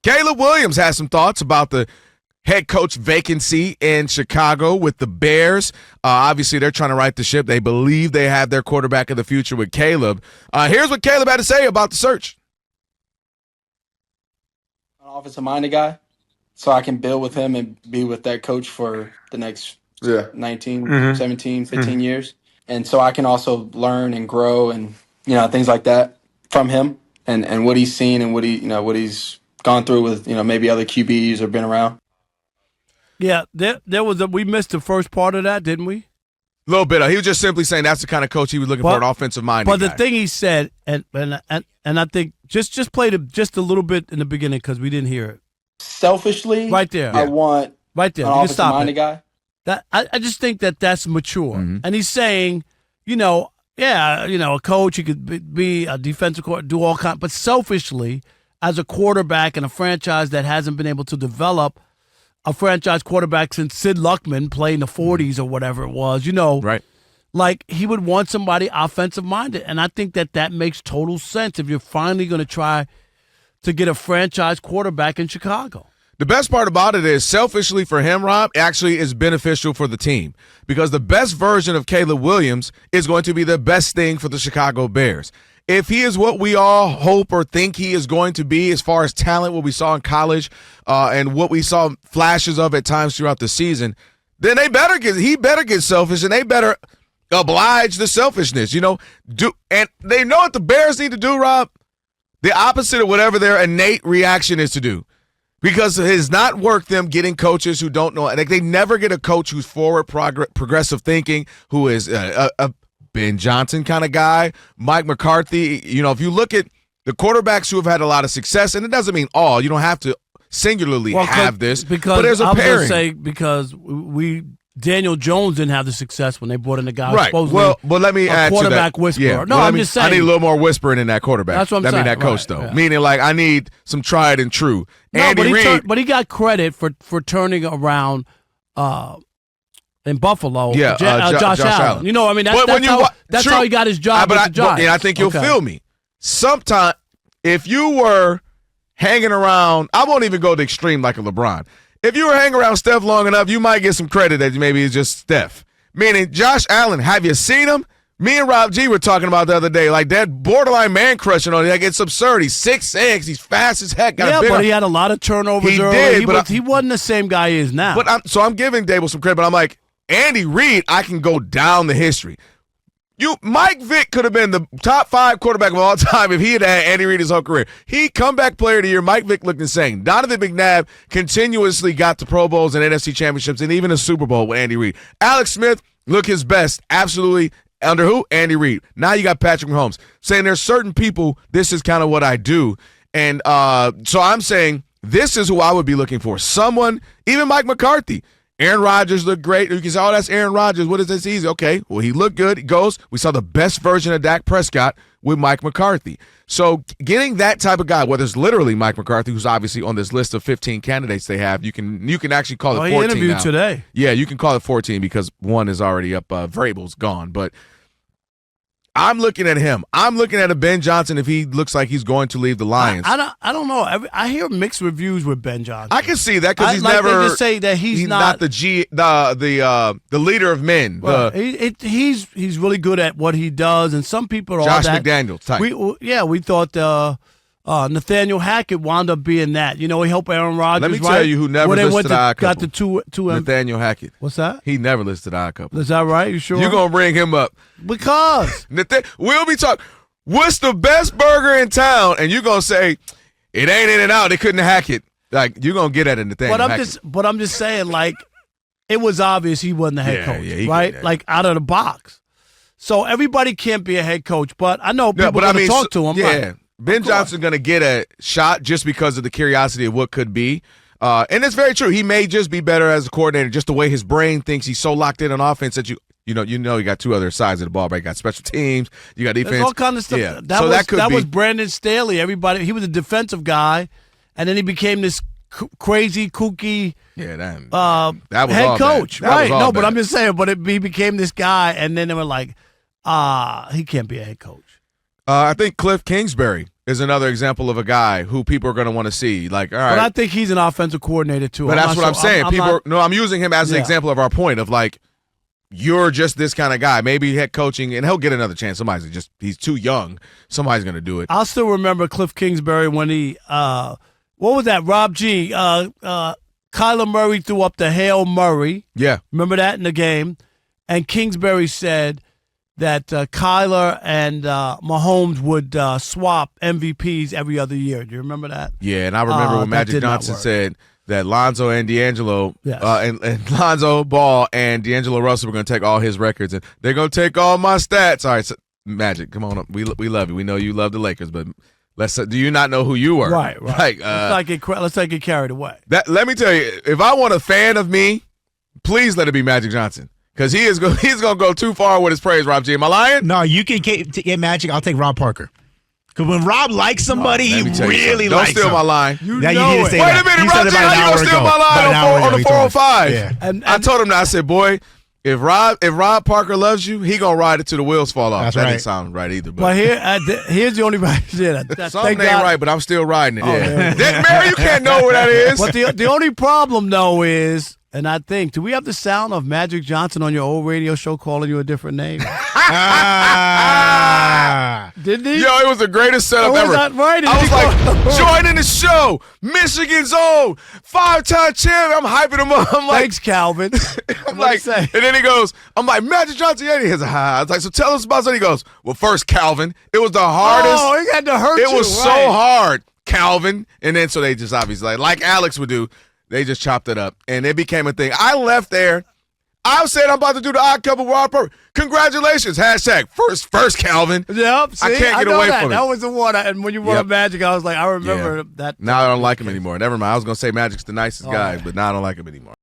Caleb Williams has some thoughts about the head coach vacancy in Chicago with the Bears. Obviously, they're trying to right the ship. They believe they have their quarterback of the future with Caleb. Here's what Caleb had to say about the search. An offensive-minded guy, so I can build with him and be with that coach for the next 19, 17, 15 years. And so I can also learn and grow and, things like that from him and what he's seen and what he's gone through with, maybe other QBs or been around. Yeah, there was we missed the first part of that, didn't we? A little bit. He was just simply saying that's the kind of coach he was looking for, an offensive-minded guy. But the thing he said, and I think just played it just a little bit in the beginning because we didn't hear it. Selfishly, right there, I want right there. an offensive-minded guy. That I just think that's mature, and he's saying, a coach, he could be a defensive coordinator, do all kinds, but selfishly, as a quarterback in a franchise that hasn't been able to develop a franchise quarterback since Sid Luckman playing the 40s or whatever it was, right? Like he would want somebody offensive-minded, and I think that makes total sense if you're finally going to try to get a franchise quarterback in Chicago. The best part about it is, selfishly for him, Rob, actually is beneficial for the team because the best version of Caleb Williams is going to be the best thing for the Chicago Bears. If he is what we all hope or think he is going to be as far as talent, what we saw in college and what we saw flashes of at times throughout the season, then he better get selfish and they better oblige the selfishness, and they know what the Bears need to do, Rob. The opposite of whatever their innate reaction is to do. Because it has not worked them getting coaches who don't know. Like they never get a coach who's forward progressive thinking, who is a Ben Johnson kind of guy, Mike McCarthy. If you look at the quarterbacks who have had a lot of success, and it doesn't mean all. You don't have to singularly have this. But there's a pairing. I was going to say because Daniel Jones didn't have the success when they brought in a guy supposedly but let me add to that. Quarterback whisperer. Yeah, no, I'm just saying. I need a little more whispering in that quarterback. That's what I'm saying. I mean that coach, though. Yeah. Meaning, I need some tried and true. No, Andy Reid. But he got credit for turning around in Buffalo. Yeah, Josh Allen. That's how he got his job with the Giants. I think you'll feel me. Sometimes, if you were hanging around, I won't even go to extreme like a LeBron. If you were hanging around Steph long enough, you might get some credit that maybe it's just Steph. Meaning, Josh Allen, have you seen him? Me and Rob G were talking about the other day, like that borderline man crushing on him. Like, it's absurd. He's 6'6", he's fast as heck. But he had a lot of turnovers early. He wasn't the same guy he is now. So I'm giving Dable some credit, but I'm like, Andy Reid, I can go down the history. Mike Vick could have been the top 5 quarterback of all time if he had had Andy Reid his whole career. He comeback player of the year. Mike Vick looked insane. Donovan McNabb continuously got to Pro Bowls and NFC championships and even a Super Bowl with Andy Reid. Alex Smith looked his best, absolutely. Under who? Andy Reid. Now you got Patrick Mahomes saying there's certain people, this is kind of what I do. And so I'm saying this is who I would be looking for. Someone, even Mike McCarthy. Aaron Rodgers looked great. You can say, oh, that's Aaron Rodgers. What is this easy? Okay, well, he looked good. He goes. We saw the best version of Dak Prescott with Mike McCarthy. So getting that type of guy, whether it's literally Mike McCarthy, who's obviously on this list of 15 candidates they have, you can actually call it 14 he interviewed now. Today. Yeah, you can call it 14 because one is already up. Vrabel's gone. But I'm looking at him. I'm looking at a Ben Johnson if he looks like he's going to leave the Lions. I don't know. I hear mixed reviews with Ben Johnson. I can see that because he's they never. just say that he's not the leader of men. Well, he's really good at what he does, and some people are Josh all that. McDaniels type. We thought Nathaniel Hackett wound up being that. He helped Aaron Rodgers. Let me tell you who never listed eye couple. Got the two Nathaniel Hackett. What's that? He never listed eye couple. Is that right? You sure? You're gonna bring him up because we'll be talking. What's the best burger in town? And you're gonna say it ain't In-N-Out. They couldn't hack it. Like you're gonna get at it, Nathaniel. But I'm just saying, like it was obvious he wasn't the head coach, right? Like out of the box. So everybody can't be a head coach, but I know people talk to him. Yeah. Right? Ben Johnson's going to get a shot just because of the curiosity of what could be. And it's very true. He may just be better as a coordinator, just the way his brain thinks. He's so locked in on offense that you got two other sides of the ball, right? You got special teams, you got defense. There's all kind of stuff. Yeah. That was Brandon Staley. He was a defensive guy, and then he became this crazy, kooky that was head all coach. Bad. Right. No, but I'm just saying, he became this guy, and then they were like, he can't be a head coach. I think Cliff Kingsbury is another example of a guy who people are going to want to see. Like, all right. But I think he's an offensive coordinator, too. But that's what I'm saying. I'm using him as an example of our point of, like, you're just this kind of guy. Maybe head coaching, and he'll get another chance. He's too young. Somebody's going to do it. I'll still remember Cliff Kingsbury when he, what was that? Rob G. Kyler Murray threw up the Hail Murray. Yeah. Remember that in the game? And Kingsbury said that Kyler and Mahomes would swap MVPs every other year. Do you remember that? Yeah, and I remember when Magic Johnson said that Lonzo and D'Angelo and Lonzo Ball and D'Angelo Russell were going to take all his records, and they're going to take all my stats. All right, so, Magic, come on up. We love you. We know you love the Lakers, but do you not know who you were? Right. Like, let's not get carried away. Let me tell you, if I want a fan of me, please let it be Magic Johnson. Because he's going to go too far with his praise, Rob G. Am I lying? No, you can get Magic. I'll take Rob Parker. Because when Rob likes somebody, he really likes them. Don't steal my line. You know it. Wait a minute, Rob G. How you going to steal my line on the 405? Yeah. And I told him that. I said, boy, if Rob Parker loves you, he going to ride it till the wheels fall off. That didn't sound right either. But here's the only right. Something ain't right, but I'm still riding it. Yeah. Mary, you can't know where that is. But the only problem, though, is... And I think, do we have the sound of Magic Johnson on your old radio show calling you a different name? Didn't he? Yo, it was the greatest setup ever. Right? I was like, joining the show, Michigan's own, 5-time champ. I'm hyping him up. I'm like, thanks, Calvin. I'm like, and then he goes, I'm like, Magic Johnson, yeah, he has a high. I was like, so tell us about it. He goes, well, first, Calvin. It was the hardest. Oh, he had to hurt you. It was so hard, Calvin. And then so they just obviously, like Alex would do, they just chopped it up, and it became a thing. I left there. I said I'm about to do the odd couple with Rob Parker. Congratulations. # first Calvin. Yep. See, I can't get away from it. That was the one. And when you brought up Magic, I was like, I remember that. Now I don't like him anymore. Never mind. I was going to say Magic's the nicest guy, but now I don't like him anymore.